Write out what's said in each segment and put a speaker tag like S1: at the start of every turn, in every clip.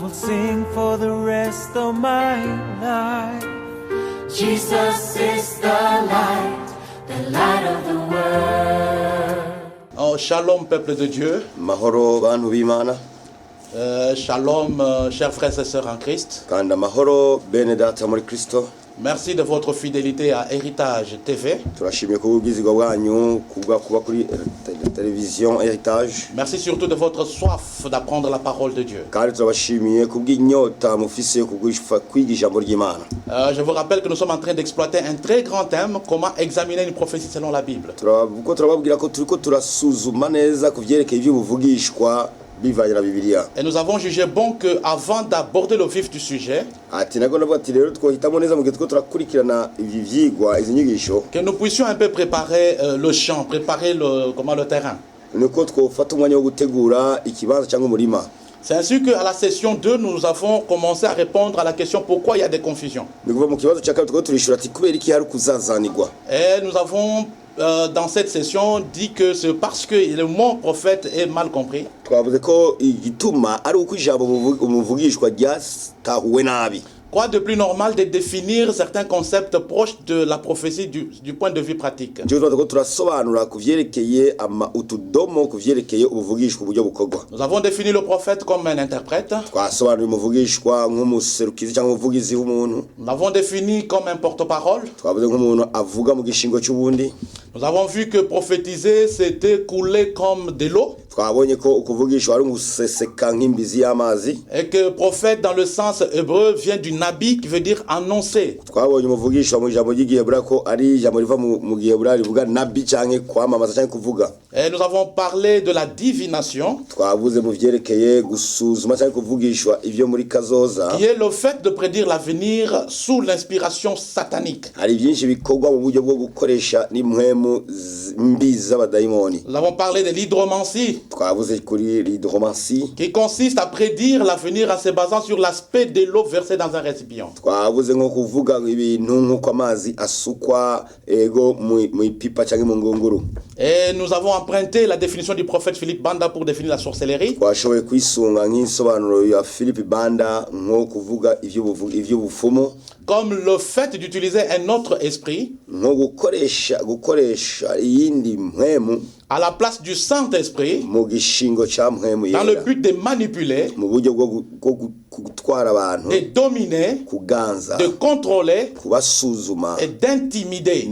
S1: will sing for the rest of my life.
S2: Jesus is the light of the world.
S3: Oh, shalom, peuple de Dieu.
S4: Mahoro bantu b'Imana.
S3: Shalom, chers frères et sœurs en Christ.
S4: Kandi amahoro bene data muri Kristo.
S3: Merci de votre fidélité à Héritage TV.
S4: Turashimye ko ubwizigwa bwanyu kuba kuri television Héritage.
S3: Merci surtout de votre soif d'apprendre la parole de Dieu.
S4: Kandi turabashimiye kubw'inyota mufise kwiga ijambo ry'Imana.
S3: Je vous rappelle que nous sommes en train d'exploiter un très grand thème, comment examiner une prophétie selon la Bible.
S4: Turababwira ko turiko turasuzuma neza kuvyerekeye ivy'ubuvugishwa bivanye na Bibiliya.
S3: Et nous avons jugé bon que avant d'aborder le vif du sujet,
S4: ati nago ndavuga ati rero twohitamo neza mu gihe twiko turakurikirana ivi vyigwa izi nyigisho,
S3: que nous puissions un peu préparer le champ, préparer le terrain.
S4: nuko twofata umwanya wo gutegura ikibanza cyangwa umurima.
S3: C'est ainsi qu'à la session 2, nous avons commencé à répondre à la question pourquoi il y a des confusions.
S4: Ni kuva mu kibazo cya kabiri twiko turishura ati kubera iki hari kuzazanirwa.
S3: Et nous avons dans cette session dit que c'est parce que le mot prophète est mal compris.
S4: Twavuze ko igituma ari uko ijambo umuvugishwa ryatahuwe nabi.
S3: Quoi de plus normal de définir certains concepts proches de la prophétie du point de vue pratique.
S4: Njye twatako turasobanura kuvyerekeye utudomo kuvyerekeye ubuvugishwa uburyo bukorwa.
S3: Nous avons défini le prophète comme un interprète.
S4: Twasobanura umuvugishwa nk'umuserukizi cyangwa umuvugizi w'umuntu.
S3: Nous l'avons défini comme un porte-parole.
S4: Twavuze nk'umuntu avuga mu gishingo cy'ubundi.
S3: Nous avons vu que prophétiser c'était couler comme de l'eau.
S4: Twabonye ko ukuvugishwa ari nguseseka nk'imbizi y'amazi.
S3: Et que prophète dans le sens hébreu vient du nabi qui veut dire annoncer.
S4: Twabonye umuvugishwa mu ijambo ry'igihebura ko ari ijambo riva mu gihebura rivuga nabi canke kwamamaza canke kuvuga.
S3: Et nous avons parlé de la divination.
S4: Twavuze mu vyerekeye gusuzuma canke kuvugishwa ivyo muri kazoza.
S3: Qui est le fait de prédire l'avenir sous l'inspiration satanique.
S4: Hari byinshi bikorwa mu buryo bwo gukoresha n'impwemu mbi z'abadayimoni.
S3: Nous avons parlé de l'hydromancie.
S4: Twavuze kuri l'hydromancie.
S3: Qui consiste à prédire l'avenir en se basant sur l'aspect de l'eau versée dans un récipient.
S4: Twavuze nko kuvuga ibintu nk'uko amazi asukwa ego mu ipipa cyangwa mu ngunguru.
S3: Et nous avons emprunté la définition du prophète Philippe Banda pour définir la sorcellerie.
S4: Twashoboye kwisunga nk'isobanuro ya Philippe Banda nko kuvuga ivyo bufumo.
S3: Comme le fait d'utiliser un autre esprit.
S4: Nko gukoresha iyindi mpwemu.
S3: À la place du Saint-Esprit.
S4: Mu gishingo cya mpwemu yera.
S3: Dans le but de manipuler.
S4: Mu buryo bwo gutwara abantu.
S3: De dominer.
S4: Kuganza.
S3: De contrôler.
S4: Kubasuzuma.
S3: Et d'intimider.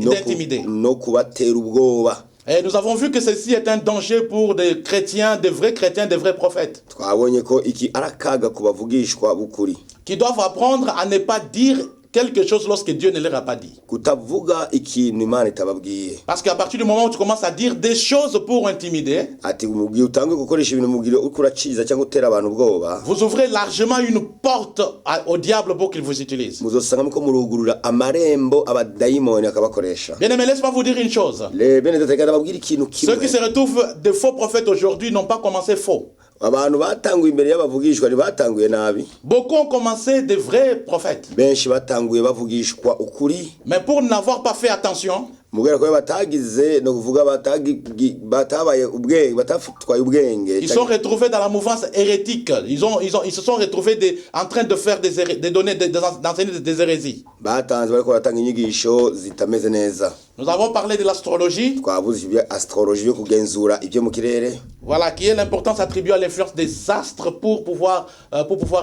S4: No kubatera ubwoba.
S3: Et nous avons vu que ceci est un danger pour des chrétiens, des vrais prophètes.
S4: Twabonye ko iki arakaga kubavugishwa bukuri.
S3: Qui doivent apprendre à ne pas dire quelque chose lorsque Dieu ne leur a pas dit.
S4: Kutavuga ikintu Imana itababwiye.
S3: Parce qu'à partir du moment où tu commences à dire des choses pour intimider,
S4: ati umugiye utange gukoresha ibintu mugire ukuraciza cyangwa utera abantu ubwoba,
S3: vous ouvrez largement une porte au diable pour qu'il vous utilise.
S4: Muzosanga ko murugurura amarembo abadayimoni akabakoresha.
S3: Bien aimé, laisse-moi vous dire une chose. Ceux qui se retrouvent de faux prophètes aujourd'hui n'ont pas commencé faux.
S4: Abantu batanguye imbere y'abavugishwa batanguye nabi.
S3: Beaucoup ont commencé de vrais prophètes.
S4: Benshi batanguye bavugishwa ukuri.
S3: Mais pour n'avoir pas fait attention,
S4: mugera ko batagize no kuvuga batabaye ubwenge batatwaye ubwenge.
S3: Ils sont retrouvés dans la mouvance hérétique. Ils se sont retrouvés en train de faire d'enseigner des hérésies.
S4: Batanze bariko batanga inyigisho zitameze neza.
S3: Nous avons parlé de l'astrologie.
S4: Twavuze ibya astrologie yo kugenzura ibyo mu kirere.
S3: Voilà, qui est l'importance attribuée à l'influence des astres pour pouvoir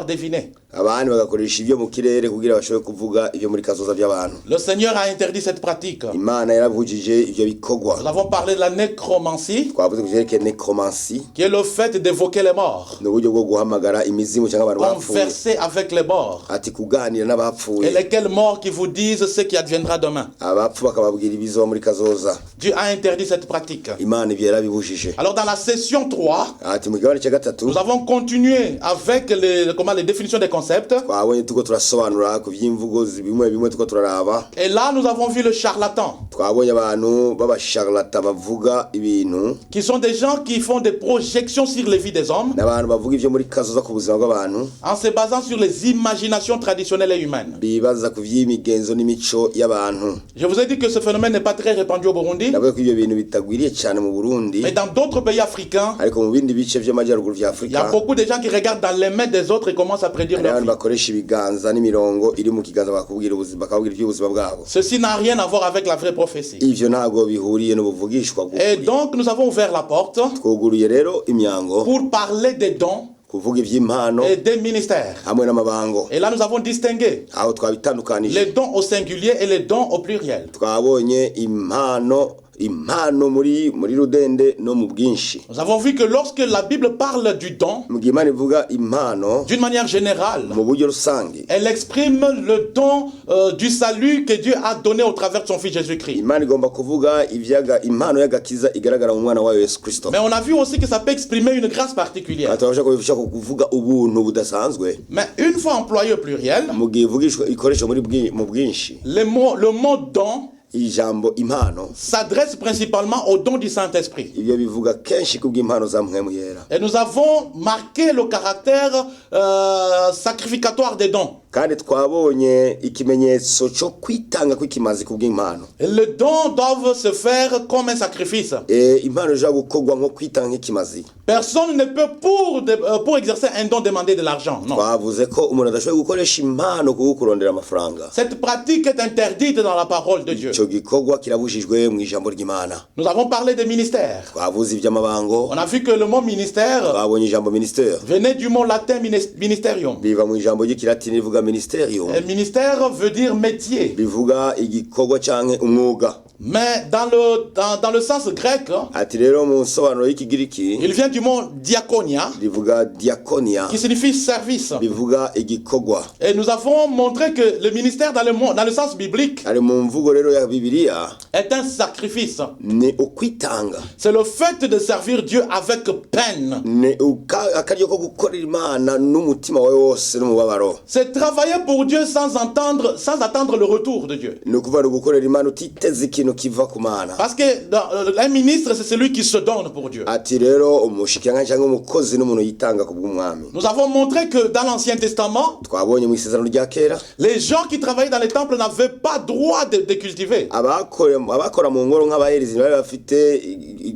S3: deviner.
S4: Abandi bagakoresha ibyo mu kirere kugira bashobore kuvuga ibyo muri kazoza by'abantu.
S3: Le Seigneur a interdit cette pratique.
S4: Imana yaravugije ibyo bikogwa.
S3: Nous avons parlé de la nécromancie.
S4: Twavuze kuvyerekeye nécromancie.
S3: Qui est le fait d'évoquer les morts.
S4: N'uburyo bwo guhamagara imizimu cyangwa abantu bapfuye.
S3: Converser avec les morts.
S4: Ati kuganira n'abapfuye.
S3: Et lesquels morts qui vous disent ce qui adviendra demain.
S4: Abapfu bakababwira ibizo muri kazoza.
S3: Dieu a interdit cette pratique.
S4: Imana yarabibujije.
S3: Alors dans la session 3,
S4: ati mu gabane cya gatatu,
S3: nous avons continué avec les définitions des concepts. concepts.
S4: twabonye tuko turasobanura ku by'imvugo bimwe bimwe tuko turaraba.
S3: Et là, nous avons vu le charlatan.
S4: Twabonye abantu b'abasharlatan bavuga ibintu.
S3: Qui sont des gens qui font des projections sur les vies des hommes.
S4: N'abantu bavuga ivyo muri kazoza ku buzima bw'abantu.
S3: En se basant sur les imaginations traditionnelles et humaines.
S4: Bibaza ku vy'imigenzo n'imico y'abantu.
S3: Je vous ai dit que ce phénomène n'est pas très répandu au Burundi.
S4: Navuga ko ivyo bintu bitagwiriye cyane mu Burundi.
S3: Mais dans d'autres pays africains,
S4: Ariko mu bindi bice vy'amajyaruguru vya
S3: il y a
S4: Afrika.
S3: beaucoup de gens qui regardent dans les mains des autres et commencent à prédire leur
S4: Abantu
S3: vie.
S4: bakoresha ibiganza n'imirongo iri mu kiganza bakubwira ubuzima bakabwira iby'ubuzima bwabo.
S3: Ceci n'a rien à voir avec la vraie prophétie.
S4: Ivyo ntago bihuriye n'ubuvugishwa
S3: Et
S4: bw'ukuri.
S3: donc, nous avons ouvert la porte
S4: Twuguruye rero imyango
S3: pour parler des dons
S4: kuvuga ivy'impano
S3: et des ministères.
S4: hamwe n'amabango.
S3: Et là, nous avons distingué
S4: Aho twabitandukanije.
S3: les dons au singulier et les dons au pluriel.
S4: Twabonye impano muri rudende no mu bwinshi.
S3: Nous avons vu que lorsque la Bible parle du don,
S4: Mu gihe Imana ivuga impano
S3: d'une manière générale,
S4: mu buryo rusange,
S3: elle exprime le don du salut que Dieu a donné au travers de son Fils Jésus-Christ.
S4: Imana igomba kuvuga impano y'agakiza igaragara mu mwana wayo Yesu Kristo.
S3: Mais on a vu aussi que ça peut exprimer une grâce particulière.
S4: Turabasha kuvuga ubuntu budasanzwe
S3: Mais une fois employé au pluriel,
S4: mu gihe ikoresha mu bwinshi.
S3: le mot don
S4: Ijambo impano
S3: s'adresse principalement au don du Saint-Esprit.
S4: ibyo bivuga kenshi kubw'impano za Mpwemu Yera.
S3: Et nous avons marqué le caractère sacrificatoire des dons.
S4: Kandi twabonye ikimenyetso cyo kwitanga kw'ikimazi kubw'impano.
S3: Les dons doivent se faire comme un sacrifice.
S4: Impano ija gukorwa nko kwitanga nk'ikimazi.
S3: Personne ne peut pour exercer un don demander de l'argent. Non.
S4: Twavuze ko umuntu adashoboye gukoresha impano kurondera amafaranga.
S3: Cette pratique est interdite dans la parole de Dieu.
S4: Icyo gikorwa kirabujijwe mu ijambo ry'Imana.
S3: Nous avons parlé des ministères.
S4: Twavuze iby'amabango.
S3: On a vu que le mot ministère
S4: Twabonye ijambo ministère.
S3: venait du mot latin ministerium.
S4: Biva mu ijambo ry'ikilatini rivuga ministerium.
S3: Et ministère veut dire métier.
S4: Bivuga igikorwa canke umwuga.
S3: Mais dans le sens grec,
S4: Ati rero mu nsobanuro y'ikigiriki
S3: il vient du mot diaconia,
S4: rivuga diakonia,
S3: qui signifie service.
S4: bivuga igikorwa.
S3: Et nous avons montré que le ministère dans le sens biblique
S4: Ari mu mvugo rero ya Bibiliya
S3: est un sacrifice.
S4: ni ukwitanga.
S3: C'est le fait de servir Dieu avec peine.
S4: Ni akaryo ko gukorera Imana n'umutima wawe wose n'umubabaro.
S3: C'est travailler pour Dieu sans attendre le retour de Dieu.
S4: Ni ukuvuga gukorera Imana utiteze ikintu kiva ku Mana.
S3: Parce que un ministre, c'est celui qui se donne pour Dieu.
S4: Ati rero umushikiranganji cyangwa umukozi n'umuntu yitanga ku bw'umwami.
S3: Nous avons montré que dans l'Ancien Testament,
S4: Twabonye mu isezerano rya kera
S3: les gens qui travaillaient dans les temples n'avaient pas droit de cultiver.
S4: abakora mu ngoro nk'abaherezi bari bafite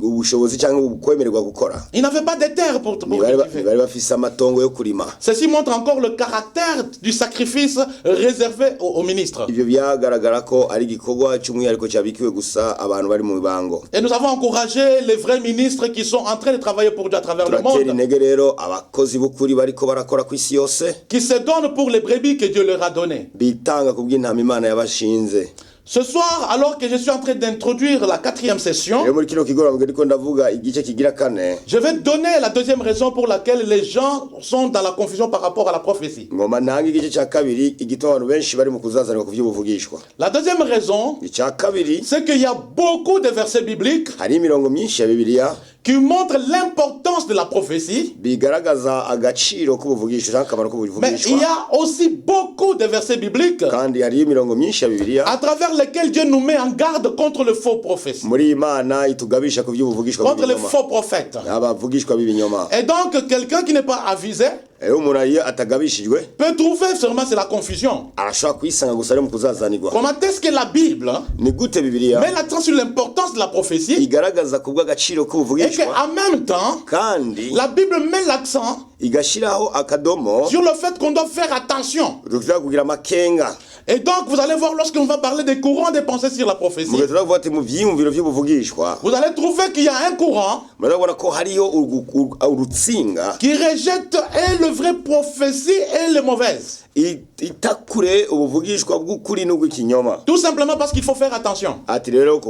S4: ubushobozi cyangwa kwemererwa gukora.
S3: Ils n'avaient pas de terre pour
S4: Bari
S3: cultiver.
S4: bafise amatongo yo kurima.
S3: Ceci montre encore le caractère du sacrifice réservé aux ministres.
S4: Ibyo byagaragara ko ari igikorwa cy'umwihariko cyabikiwe gusa abantu bari mu bibango.
S3: Et nous avons encouragé les vrais ministres qui sont en train de travailler pour Dieu à travers le
S4: Turatera
S3: monde,
S4: intege rero abakozi b'ukuri bariko barakora ku isi yose
S3: qui se donnent pour les brebis que Dieu leur a données.
S4: bitanga ku bw'intama Imana yabashinze.
S3: Ce soir, alors que je suis en train d'introduire la 4e session,
S4: Rero muri kino kigoroba ndiko ndavuga igice kigira kane,
S3: je vais donner la deuxième raison pour laquelle les gens sont dans la confusion par rapport à la prophétie.
S4: ngoma ntanga igice cya kabiri igituma abantu benshi bari mu kuzazanirwa ku by'ubuvugishwa.
S3: La deuxième raison,
S4: Icya kabiri
S3: c'est qu'il y a beaucoup de versets bibliques
S4: hari imirongo myinshi ya Bibiliya
S3: qui montrent l'importance de la prophétie,
S4: bigaragaza agaciro k'ubuvugishwa cyangwa akamaro
S3: mais il y
S4: k'ubuvugishwa,
S3: a aussi beaucoup de versets bibliques
S4: kandi hari imirongo myinshi ya Bibiliya
S3: à travers lesquels Dieu nous met en garde contre le faux prophète,
S4: muri Imana itugabisha ku by'ubuvugishwa
S3: contre les
S4: bw'ibinyoma,
S3: faux prophètes.
S4: abavugishwa b'ibinyoma.
S3: Et donc, quelqu'un qui n'est pas avisé
S4: Rero umuntu iyo atagabishijwe
S3: peut trouver seulement c'est la confusion.
S4: arashobora kwisanga gusa ari mu kuzazanirwa.
S3: Comment est-ce que la Bible
S4: Ni gute Bibiliya
S3: met l'accent sur l'importance de la prophétie
S4: igaragaza ku bw'agaciro
S3: et
S4: k'ubuvugishwa
S3: qu'en même temps,
S4: kandi
S3: la Bible met l'accent
S4: igashyiraho akadomo
S3: sur le fait qu'on doit faire attention.
S4: rushobora kugira amakenga.
S3: Et donc, vous allez voir, lorsqu'on va parler des courants de pensée sur la prophétie,
S4: Mugihe turavuga ati mu byiyumviro by'ubuvugishwa
S3: vous allez trouver qu'il y a un courant
S4: murabona ko hariyo urutsinga
S3: qui rejette et le vrai prophétie et les mauvaises.
S4: itakure ubuvugishwa bw'ukuri n'ubw'ikinyoma.
S3: Tout simplement parce qu'il faut faire attention.
S4: Ati rero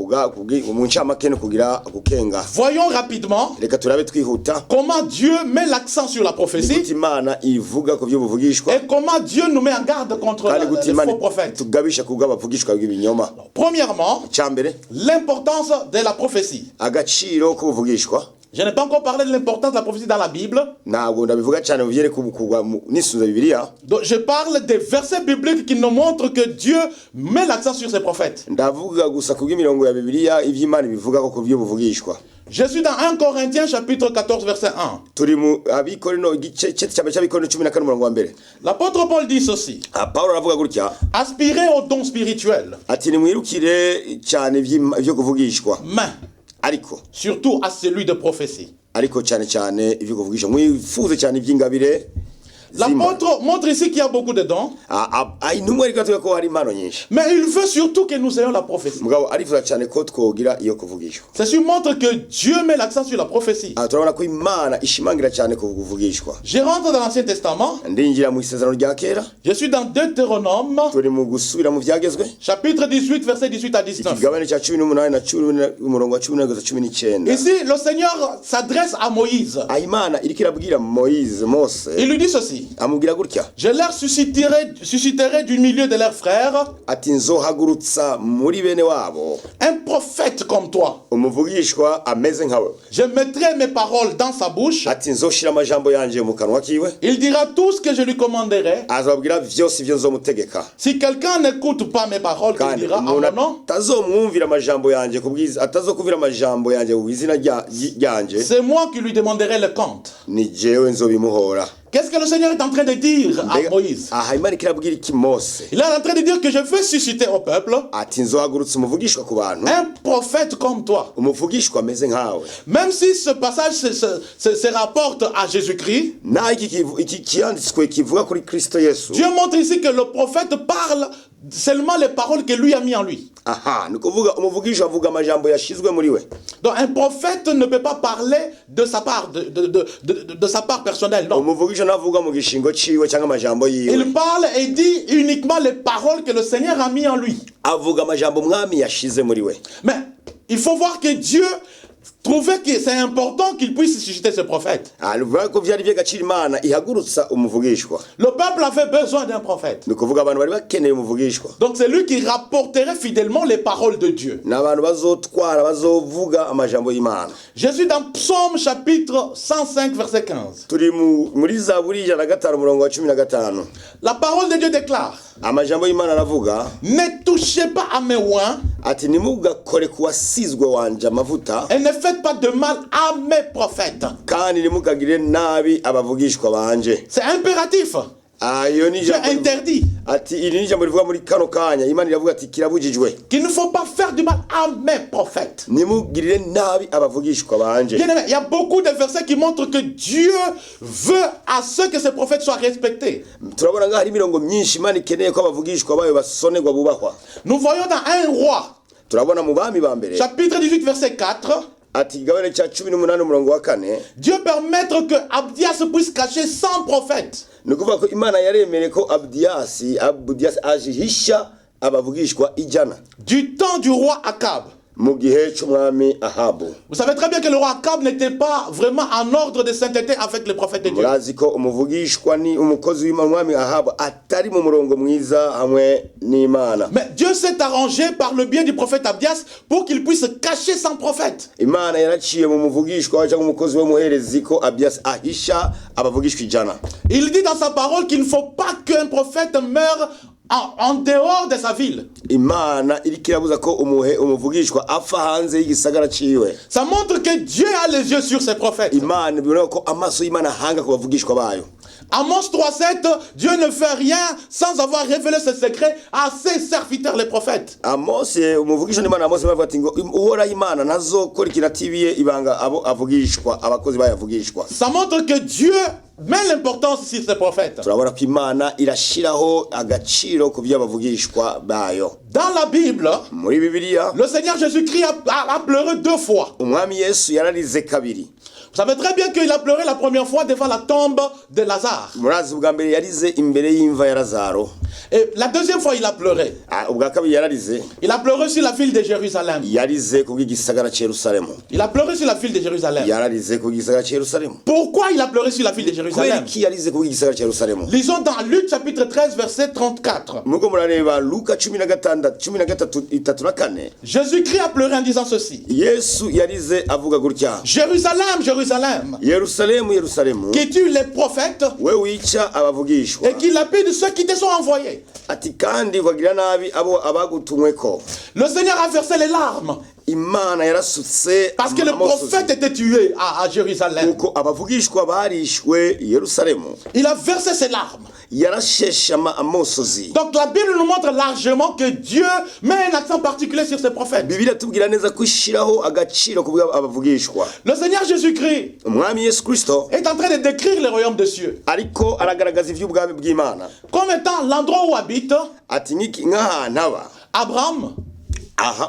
S4: mu ncamake no kugira gukenga.
S3: Voyons rapidement
S4: Reka turabe twihuta
S3: comment Dieu met l'accent sur la
S4: ni
S3: prophétie
S4: gute Imana ivuga ku by'ubuvugishwa
S3: et comment Dieu nous met en garde contre
S4: kandi gute
S3: les
S4: Imana
S3: faux prophètes.
S4: tugabisha ku bw'abavugishwa bw'ibinyoma.
S3: Premièrement,
S4: Icya mbere
S3: l'importance de la prophétie.
S4: agaciro k'ubuvugishwa.
S3: Je n'ai pas encore parlé de l'importance de la prophétie dans la Bible.
S4: ntabwo ndabivuga cyane mu byere kugwa nisunza Bibiliya.
S3: Donc, je parle des versets bibliques qui nous montrent que Dieu met l'accent sur ses prophètes.
S4: ndavuga gusa kubw'imirongo ya Bibiliya ivy'Imana bivuga ko kubyo buvugishwa.
S3: Je suis dans 1 Corinthiens chapitre 14 verset 1.
S4: turi mu Abikorino igice cy'Abikorino 14 umurongo wa mbere.
S3: L'apôtre Paul dit ceci:
S4: Paulo aravuga gutya
S3: aspirez au don spirituel,
S4: ati nimwirukire cyane ivyo kuvugishwa,
S3: mais
S4: ariko
S3: surtout à celui de prophétie.
S4: ariko cyane cyane ivyo kuvugishwa mwifuze cyane ivy'ingabire.
S3: L'apôtre montre ici qu'il y a beaucoup de dons,
S4: intumwa ariko atuye ko hari impano nyinshi,
S3: mais il veut surtout que nous ayons la prophétie.
S4: mugabo arifuza cyane ko twogira iyo kuvugishwa.
S3: Ceci montre que Dieu met l'accent sur la prophétie.
S4: turabona ko Imana ishimangira cyane ku kuvugishwa.
S3: Je rentre dans l'Ancien Testament.
S4: ndinjira mu isezerano rya kera,
S3: Je suis dans Deutéronome,
S4: turi mu gusubira mu vyagezwe
S3: chapitre 18, verset 18 à 19.
S4: ikigabane cya 18 na 10 umurongo wa 19.
S3: Ici, le Seigneur s'adresse à Moïse.
S4: Imana iriko irabwira Mose,
S3: Il lui dit ceci:
S4: amubwira gutya
S3: je leur susciterai du milieu de leurs frères
S4: ati nzohagurutsa muri bene wabo
S3: un prophète comme toi.
S4: umuvugishwa ameze nkawe,
S3: Je mettrai mes paroles dans sa bouche.
S4: ati nzoshira amajambo yanje mu kanwa kiwe,
S3: Il dira tout ce que je lui commanderai.
S4: azababwira vyose ivyo nzomutegeka.
S3: Si quelqu'un n'écoute pas mes paroles, qu'il
S4: kandi
S3: dira en
S4: umuntu
S3: mon nom,
S4: atazomwumvira amajambo yanje atazokuvira amajambo yanje ku izina ryanje,
S3: c'est moi qui lui demanderai le compte.
S4: ni jewe nzobimuhora.
S3: Qu'est-ce que le Seigneur est en train de dire à Moïse?
S4: aha Imana ikirabwira iki Mose?
S3: Il est en train de dire que je veux susciter au peuple
S4: ati nzohagurutsa umuvugishwa ku bantu,
S3: un prophète comme toi.
S4: umuvugishwa ameze nkawe.
S3: Même si ce passage se rapporte à Jésus-Christ,
S4: naho iki kiyanditswe kivuga kuri Kristo Yesu,
S3: Dieu montre ici que le prophète parle seulement les paroles que lui a mis en lui.
S4: aha ni kuvuga umuvugishwa avuga amajambo yashizwe muri we.
S3: Donc un prophète ne peut pas parler de sa part, de sa part personnelle, non.
S4: umuvugishwa navuga mu gishingo ciwe cyangwa amajambo yiwe,
S3: Il parle et dit uniquement les paroles que le Seigneur a mis en lui.
S4: avuga amajambo umwami yashize muri we.
S3: Mais il faut voir que Dieu trouvait que c'est important qu'il puisse susciter ce prophète.
S4: bivuga ko vyari vy'agaciro Imana ihagurutsa umuvugishwa.
S3: Le peuple avait besoin d'un prophète.
S4: ni kuvuga abantu bari bakeneye umuvugishwa,
S3: Donc c'est lui qui rapporterait fidèlement les paroles de Dieu.
S4: ni abantu bazotwara bazovuga amajambo y'Imana.
S3: Je suis dans Psaume chapitre 105 verset 15.
S4: turi muri Zaburi 105 umurongo wa 15.
S3: La parole de Dieu déclare:
S4: amajambo y'Imana aravuga
S3: ne touchez pas à mes oins
S4: ati nimugakore kuwasizwe wanje amavuta,
S3: et ne faites pas de mal à mes prophètes.
S4: kandi nimugagire nabi abavugishwa banje.
S3: C'est impératif.
S4: ayo ni
S3: Dieu interdit
S4: ati iri ni jambo rivuga muri kano kanya. Imana iravuga ati kirabujijwe
S3: qu'il ne faut pas faire du mal à mes prophètes.
S4: nimugirire nabi abavugishwa banje.
S3: Bien aimé, il y a beaucoup de versets qui montrent que Dieu veut à ce que ces prophètes soient respectés.
S4: turabona ngaho hari imirongo myinshi Imana ikeneye ko abavugishwa bayo basonerwa bubahwa.
S3: Nous voyons dans un roi,
S4: turabona mu bami ba mbere
S3: chapitre 18 verset 4,
S4: ati igabane cya 18 umurongo wa 4,
S3: Dieu permettre que Abdias puisse cacher 100 prophètes.
S4: ni kuvuga ko Imana yaremere ko Abdias ajihisha abavugishwa ijana
S3: Du temps du roi Akab.
S4: mu gihe cy'umwami Ahabu.
S3: Vous savez très bien que le roi Akab n'était pas vraiment en ordre de sainteté avec les prophètes de Dieu.
S4: murazi ko umuvugishwa ni umukozi w'umwami Ahabu atari mu murongo mwiza hamwe n'Imana.
S3: Mais Dieu s'est arrangé par le biais du prophète Abdias pour qu'il puisse cacher 100 prophètes.
S4: Imana yaraciye mu muvugishwa cyangwa umukozi w'umuherezi ko Abdias ahisha abavugishwa ijana.
S3: Il dit dans sa parole qu'il ne faut pas qu'un prophète meure en dehors de sa ville.
S4: Imana iriko irabuza ko umuvugishwa apfa hanze y'igisagara ciwe.
S3: Ça montre que Dieu a les yeux sur ses prophètes.
S4: Imana bibona ko amaso y'Imana hanga ku bavugishwa bayo.
S3: Amos 3:7, Dieu ne fait rien sans avoir révélé ses secrets à ses serviteurs les prophètes.
S4: Amos umuvugishwa n'Imana Amos bavuga ati ngo uhora Imana nazokora ikinatibiye ibanga abo avugishwa abakozi bayavugishwa.
S3: Ça montre que Dieu met l'importance sur ses prophètes.
S4: Turabona ko Imana irashiraho agaciro ku by'abavugishwa bayo.
S3: Dans la Bible,
S4: Muri Bibiliya
S3: le Seigneur Jésus-Christ a pleuré 2 fois.
S4: umwami Yesu yararize kabiri.
S3: Vous savez très bien qu'il a pleuré la première fois devant la tombe de Lazare.
S4: murazi ubwa mbere yarize imbere y'imva ya Lazaro.
S3: Et la deuxième fois, il a pleuré.
S4: Ubwa kabiri yararize.
S3: Il a pleuré sur la ville de Jérusalem.
S4: Yarize kubw'igisagara cya Yerusalemu.
S3: Il a pleuré sur la ville de Jérusalem.
S4: Yararize kubw'igisagara cya Yerusalemu.
S3: Pourquoi il a pleuré sur la ville de Jérusalem?
S4: Kubera yarize kubw'igisagara cya Yerusalemu.
S3: Lisons dans Luc chapitre 13 verset 34.
S4: Muko murareba Luka 13:34.
S3: Jésus-Christ a pleuré en disant ceci.
S4: Yesu yarize avuga gutya.
S3: Jérusalem, Jérusalem,
S4: Yerusalemu, Yerusalemu.
S3: qui tue les prophètes
S4: We wica abavugishwa.
S3: et qui lapide ceux qui te sont envoyés.
S4: Ati kandi ukagira nabi abo abagutumweko.
S3: Le Seigneur a versé les larmes
S4: Imana yarasutse
S3: parce que le prophète était tué à Jérusalem.
S4: Uko abavugishwa barishwe Yerusalemu.
S3: Il a versé ses larmes.
S4: Yarasheshama amosozi.
S3: Donc la Bible nous montre largement que Dieu met un accent particulier sur ses prophètes.
S4: Bibiliya tubwira neza kwishiraho agaciro kubwa abavugishwa.
S3: Le Seigneur Jésus-Christ
S4: Umwami Yesu Kristo
S3: est en train de décrire le royaume des cieux
S4: ariko aragaragaza ivy'ubwami bw'Imana.
S3: comme étant l'endroit où habite
S4: Ati nk'ahantu aba
S3: Abraham,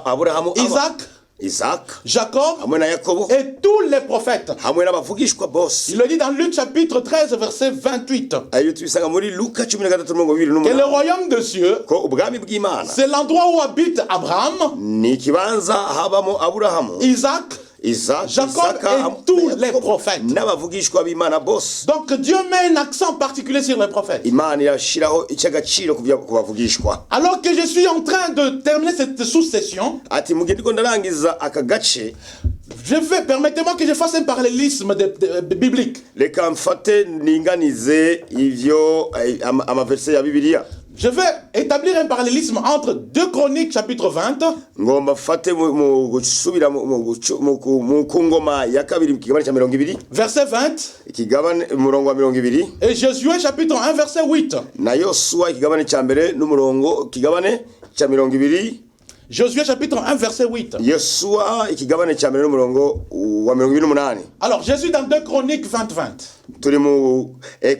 S4: Aburahamu,
S3: Isaac,
S4: Isaac,
S3: Jacob
S4: hamwe na Yakobo,
S3: et tous les prophètes.
S4: hamwe n'abavugishwa bose.
S3: Il le dit dans Luc chapitre 13 verset 28
S4: Ayo tubisanga muri Luka
S3: que
S4: 13:28.
S3: le royaume des cieux,
S4: Ko ubwami bw'Imana
S3: c'est l'endroit où habite Abraham,
S4: ni ikibanza habamo Aburahamu,
S3: Isaac,
S4: Isaac,
S3: Jacob
S4: Isaka,
S3: et tous les prophètes.
S4: n'abavugishwa b'Imana bose.
S3: Donc Dieu met un accent particulier sur les prophètes.
S4: Imana irashiraho icy'agaciro ku bavugishwa.
S3: Alors que je suis en train de terminer cette sous-session,
S4: Ati mu gihe ndiko ndarangiza aka gace,
S3: permettez-moi que je fasse un parallélisme biblique.
S4: reka mfate ninganize ivyo amaverse ya Bibiliya.
S3: Je vais établir un parallélisme entre 2 Chroniques chapitre 20
S4: ngomba mfate mu gusubira mu kungoma ya kabiri kigabane cya 20
S3: verset 20
S4: ikigabane umurongo wa 20
S3: et Josué chapitre 1 verset 8.
S4: na Yosuwa ikigabane cya mbere n'umurongo kigabane cya 20.
S3: Josué chapitre 1 verset 8.
S4: Yosuwa ikigabane cya mbere n'umurongo wa 28.
S3: Alors Jésus dans 2 Chroniques 20.
S4: Turi mu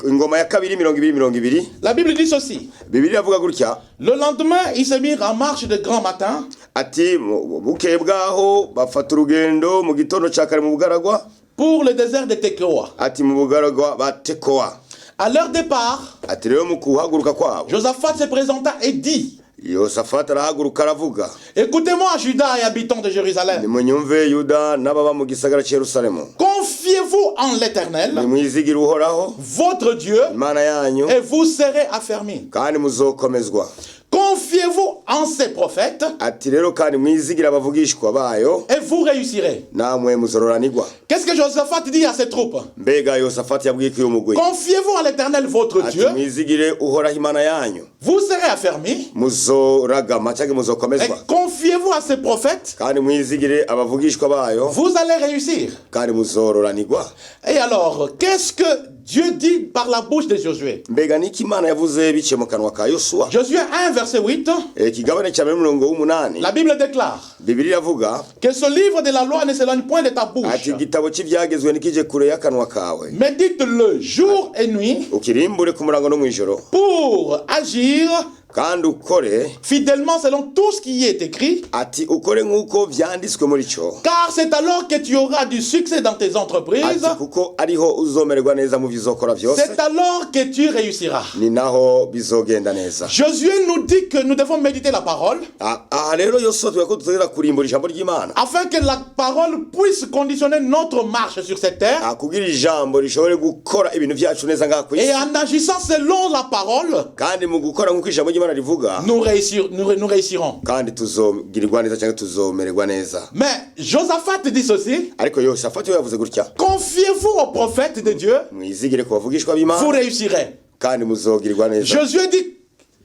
S4: ingoma ya kabiri 20.
S3: La Bible dit ceci.
S4: Bibiliya avuga gutya.
S3: Le lendemain, ils se mirent en marche de grand matin
S4: Ati bukeye bwaho bafata urugendo mu gitondo cya kare mu bugaragwa.
S3: pour le désert de Tekoa.
S4: Ati mu bugaragwa ba Tekoa.
S3: À leur départ,
S4: Ati rero mu kuhaguruka kwabo
S3: Josaphat se présenta et dit:
S4: Yosafati arahaguruka aravuga.
S3: Écoutez-moi, Juda et habitants de Jérusalem.
S4: Nimunyumve Yuda n'ababa mu gisagara cya Yerusalemu.
S3: Confiez-vous en l'Éternel,
S4: Nimwizigire Uhoraho
S3: votre Dieu,
S4: Imana yanyu
S3: et vous serez affermis.
S4: kandi muzokomezwa.
S3: Confiez-vous en ses prophètes,
S4: Ati rero kandi mwizigire abavugishwa bayo
S3: et vous réussirez.
S4: namwe muzororanirwa.
S3: Qu'est-ce que Josaphat dit à ses troupes?
S4: Mbega Yosafati yabwiye ko uyu mugwi
S3: Confiez-vous en l'Éternel, votre
S4: ati
S3: Dieu,
S4: mwizigire Uhoraho Imana yanyu
S3: vous serez affermis.
S4: muzoragama cyangwa
S3: Et
S4: muzokomezwa.
S3: confiez-vous à ses prophètes,
S4: Kandi mwizigire abavugishwa bayo
S3: vous allez réussir.
S4: kandi muzororanirwa.
S3: Et alors, qu'est-ce que Dieu dit par la bouche de Josué?
S4: Mbega niki Imana yavuze biciye mu kanwa ka Yosuwa.
S3: Josué 1 verset 8,
S4: Ikigabane cya 8.
S3: la Bible déclare
S4: Bibiliya avuga
S3: que ce livre de la loi ne s'éloigne point de ta bouche.
S4: ati igitabo cy'ibyagezwe nikije kure y'akanwa kawe
S3: Médite-le jour et nuit
S4: ukirimbure ku murango no mw'ijoro
S3: pour agir
S4: kandi ukore
S3: fidèlement selon tout ce qui y est écrit,
S4: ati ukore nk'uko vyanditswe muri cyo
S3: car c'est alors que tu auras du succès dans tes entreprises,
S4: ati kuko ariho uzomererwa neza mu vyizokora vyose
S3: c'est alors que tu réussiras.
S4: ni naho bizogenda neza.
S3: Josué nous dit que nous devons méditer la parole
S4: Aha rero Yosuwa tuvuga ko tutagera kurimbura ijambo ry'Imana
S3: afin que la parole puisse conditionner notre marche sur cette terre,
S4: kugira ijambo rishobore gukora ibintu vyacu neza ngaha
S3: et
S4: kw'isi
S3: en agissant selon la parole,
S4: kandi mu gukora nk'uko ijambo ry'Imana rivuga
S3: nous réussirons.
S4: kandi tuzogirirwa neza cyangwa tuzomererwa neza.
S3: Mais Josaphat dit ceci:
S4: Ariko Yosafati we yavuze gutya
S3: confiez-vous aux prophètes de Dieu,
S4: mwizigire ku bavugishwa
S3: vous
S4: b'Imana
S3: réussirez.
S4: kandi muzogirirwa neza.
S3: Josué dit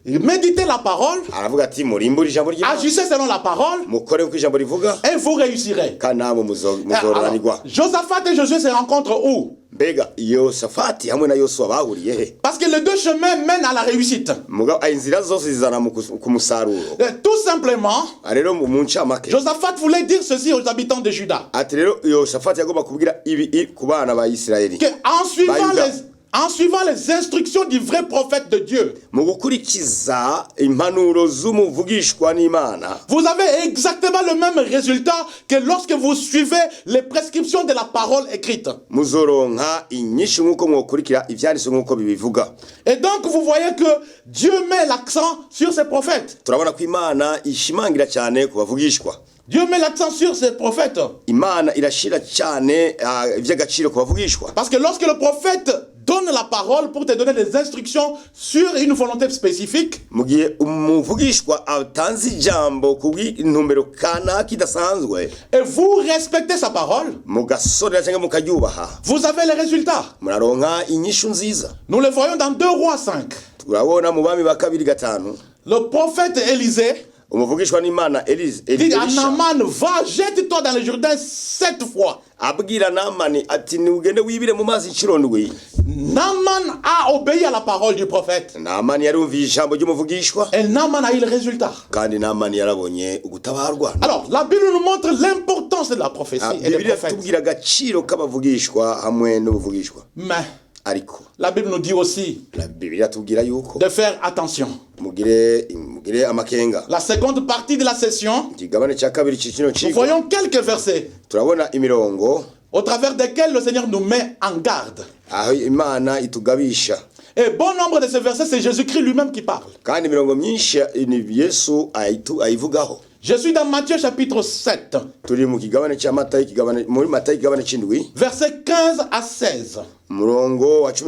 S3: méditez la parole,
S4: Aravuga ati murimbure ijambo ry'Imana
S3: agissez selon la parole,
S4: mukore uko ijambo rivuga
S3: et vous réussirez.
S4: kandi namwe muzororanirwa.
S3: Alors, Josaphat et Josué se rencontrent où?
S4: Mbega Yosafati hamwe na Yosuwa bahuriye he?
S3: Parce que les deux chemins mènent à la réussite.
S4: Mugabo inzira zose zizana ku musaruro.
S3: Tout simplement,
S4: Rero mu ncamake
S3: Josaphat voulait dire ceci aux habitants de Juda:
S4: ati rero Yosafati yagomba kubwira ibi ku bana ba Isirayeli
S3: que en suivant
S4: Bayuda.
S3: en suivant les instructions du vrai prophète de Dieu,
S4: mu gukurikiza impanuro z'umuvugishwa n'Imana,
S3: vous avez exactement le même résultat que lorsque vous suivez les prescriptions de la parole écrite.
S4: muzoronka inyishu nk'uko mwokurikira ivyanditswe nk'uko bibivuga.
S3: Et donc vous voyez que Dieu met l'accent sur ses prophètes.
S4: Turabona ko Imana ishimangira cyane ku bavugishwa.
S3: Dieu met l'accent sur ses prophètes.
S4: Imana irashira cyane ivy'agaciro ku bavugishwa.
S3: Parce que lorsque le prophète donne la parole pour te donner des instructions sur une volonté spécifique,
S4: Mu gihe umuvugishwa atanze ijambo ku bw'intumbero kanaka idasanzwe,
S3: et vous respectez sa parole,
S4: mugasorera cyangwa mukaryubaha,
S3: vous avez les résultats.
S4: muraronka inyishu nziza.
S3: Nous le voyons dans 2 Rois 5.
S4: Turabona mu bami ba 2:5
S3: Le prophète Élisée
S4: umuvugishwa n'Imana
S3: dit à Naaman, va, jette-toi dans le Jourdain 7 fois.
S4: abwira Namani ati nugende wibire mu mazi inshuro ndwi.
S3: Naaman a obéi à la parole du prophète.
S4: Namani yarumviye ijambo ry'umuvugishwa,
S3: Et Naaman a eu le résultat.
S4: kandi Namani yarabonye ugutabarwa.
S3: Alors, la Bible nous montre l'importance de la prophétie et des
S4: Bibiliya
S3: prophètes.
S4: tubwira agaciro k'abavugishwa hamwe n'ubuvugishwa.
S3: Mais
S4: Ariko
S3: la Bible nous dit aussi
S4: la Bibiliya tubwira yuko
S3: de faire attention.
S4: mugire amakenga.
S3: La seconde partie de la session,
S4: Ikigabane cya kabiri cy'ikino
S3: nous
S4: cigwa
S3: voyons quelques versets
S4: turabona imirongo
S3: au travers desquels le Seigneur nous met en garde.
S4: aho Imana itugabisha,
S3: Et bon nombre de ces versets, c'est Jésus-Christ lui-même qui parle.
S4: kandi imirongo myinshi ni Yesu ayivugaho.
S3: Je suis dans Matthieu chapitre 7,
S4: Turi mu kigabane cya Matayo, muri Matayo ikigabane c'indwi,
S3: versets 15 à 16.
S4: umurongo wa 15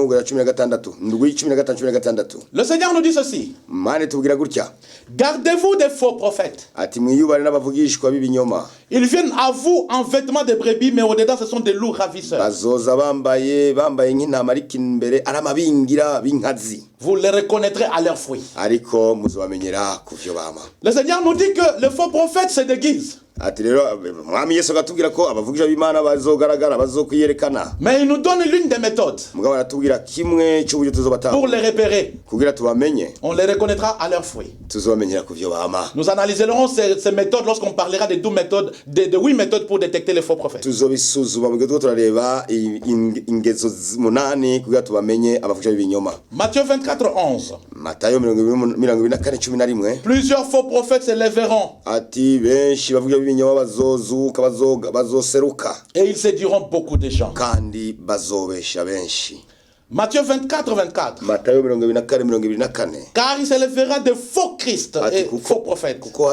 S4: ugera 16, ndwi 15-16.
S3: Le Seigneur nous dit ceci:
S4: Imana itubwira gutya
S3: gardez-vous des faux prophètes.
S4: ati mwiyubare n'abavugishwa b'ibinyoma,
S3: Ils viennent à vous en vêtements de brebis, mais au-dedans, ce sont des loups ravisseurs.
S4: bazoza bambaye nk'intama ariko imbere ari amabingira b'inkazi,
S3: Vous les reconnaîtrez à leurs fruits.
S4: ariko muzobamenyera ku vyo bama.
S3: Le Seigneur nous dit que le faux prophète se déguise.
S4: Ati rero mwami Yesu agatubwira ko abavugishwa b'Imana bazogaragara, bazokwiyerekana,
S3: Mais il nous donne l'une des méthodes
S4: mugabo aratubwira kimwe cy'uburyo
S3: pour
S4: tuzobatanga
S3: les repérer.
S4: kugira tubamenye,
S3: On les reconnaîtra à leurs fruits.
S4: tuzobamenyera ku vyo bama.
S3: Nous analyserons ces méthodes lorsqu'on parlera de 8 méthodes pour détecter les faux prophètes.
S4: Tuzobisuzuma mu gihe turiko turareba ingezo 8 kugira tubamenye abavugishwa b'ibinyoma.
S3: Matthieu 24:11.
S4: Matayo 24:11.
S3: Plusieurs faux prophètes se lèveront
S4: Ati benshi bavuga b'ibinyoma bazozuka, bazoseruka,
S3: et ils séduiront beaucoup de gens.
S4: kandi bazobesha benshi.
S3: Matthieu 24:24.
S4: Matayo 24:24.
S3: Car il se lèvera de faux Christ
S4: Ati
S3: et faux prophètes.
S4: kuko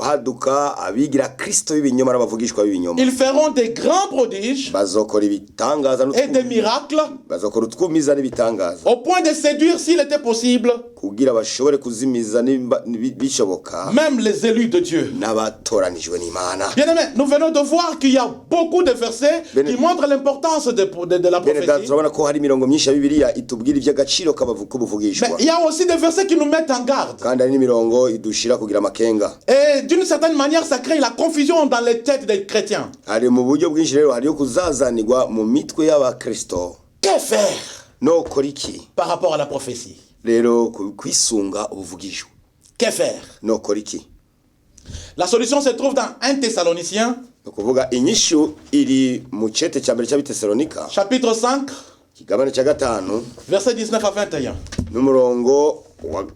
S4: haduka abigira Kristo b'ibinyoma n'abavugishwa b'ibinyoma,
S3: Ils feront des grands prodiges
S4: bazokora ibitangaza
S3: et des miracles
S4: bazokora utwumiza n'ibitangaza,
S3: au point de séduire, s'il était possible,
S4: kugira bashobore kuzimiza bishoboka
S3: même les élus de Dieu.
S4: n'abatoranijwe n'Imana.
S3: Bien-aimés, nous venons de voir qu'il y a beaucoup de versets qui montrent l'importance de la
S4: Bene data,
S3: prophétie.
S4: turabona ko hari imirongo myinshi ya Bibiliya itubwira iby'agaciro
S3: Mais
S4: k'ubuvugishwa,
S3: il y a aussi des versets qui nous mettent en garde.
S4: kandi hari n'imirongo idushira kugira amakenga.
S3: Et d'une certaine manière, ça crée la confusion dans les têtes des chrétiens.
S4: Hari mu buryo bwinshi rero hariyo kuzazanirwa mu mitwe y'abakristo.
S3: Que faire
S4: Nokora iki
S3: par rapport à la prophétie?
S4: rero kwisunga ubuvugishwa?
S3: Que faire?
S4: Nokora iki?
S3: La solution se trouve dans 1 Thessaloniciens,
S4: Ni ukuvuga inyishu iri mu cete cya mbere cy'Abitesalonika,
S3: chapitre 5,
S4: ikigabane cya 5
S3: versets 19 à 21.
S4: n'umurongo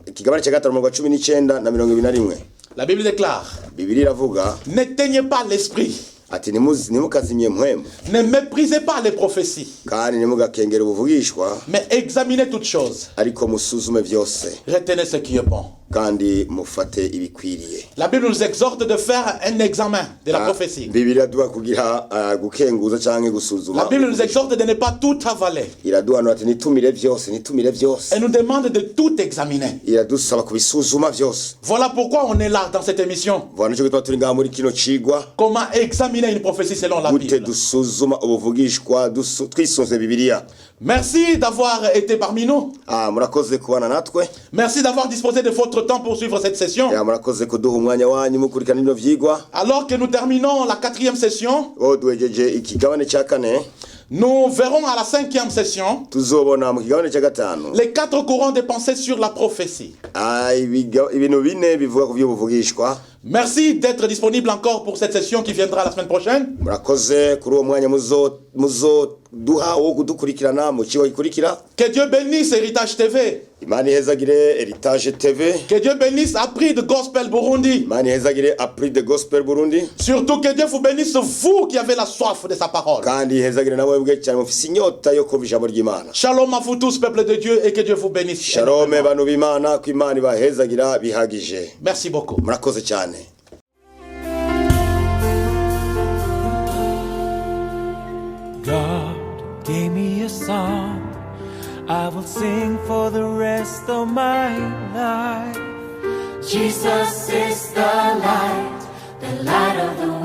S4: ikigabane cya 5 umurongo wa 19 na 21.
S3: La Bible déclare:
S4: Bibiliya iravuga
S3: n'éteignez pas l'esprit,
S4: ati nimukazimye mpwemu,
S3: ne méprisez pas les prophéties,
S4: kandi nimugakengera ubuvugishwa,
S3: mais examinez toutes choses.
S4: ariko musuzume byose,
S3: Retenez ce qui est bon.
S4: kandi mufate ibikwiriye.
S3: La Bible nous exhorte de faire un examen de la prophétie.
S4: Bibiliya iraduha kugira gukenguza cyangwa gusuzuma.
S3: La Bible nous exhorte de ne pas tout avaler.
S4: Iraduhanura ati nitumire byose.
S3: Elle nous demande de tout examiner.
S4: Iradusaba kubisuzuma byose.
S3: Voilà pourquoi on est là dans cette émission.
S4: Voilà nicyo gituma turi ngaha muri kino cigwa,
S3: Comment examiner une prophétie selon la
S4: gute
S3: Bible.
S4: dusuzuma ubuvugishwa twisunze Bibiliya.
S3: Merci d'avoir été parmi nous.
S4: Murakoze kubana natwe.
S3: Merci d'avoir disposé de votre temps pour suivre cette session.
S4: Murakoze kuduha umwanya wanyu mukurikirana ino vyigwa.
S3: Alors que nous terminons la 4e session,
S4: Duhejeje ikigabane cya 4,
S3: nous verrons à la 5e session
S4: tuzobona mu kigabane cya 5
S3: les 4 courants de pensée sur la prophétie.
S4: ibintu bine bivuga ku by'ubuvugishwa.
S3: Merci d'être disponible encore pour cette session qui viendra la semaine prochaine.
S4: Murakoze kuri uwo mwanya muzoduha wo kudukurikirana mu kigo gikurikira.
S3: Que Dieu bénisse Héritage TV.
S4: Imana ihezagire Heritage TV.
S3: Que Dieu bénisse Appris de Gospel Burundi.
S4: Imana ihezagire Appris de Gospel Burundi.
S3: Surtout que Dieu vous bénisse, vous qui avez la soif de sa parole.
S4: Kandi ihezagire nawe bwe cyane mufise inyota yo kumva ijambo ry'Imana.
S3: Shalom à vous tous, peuple de Dieu, et que Dieu vous bénisse.
S4: Shalom banu b'Imana, ko Imana ibahezagira bihagije.
S3: Merci beaucoup.
S4: Murakoze cyane.
S1: God gave me a song I will sing for the rest of my life.
S2: Jesus is the light of the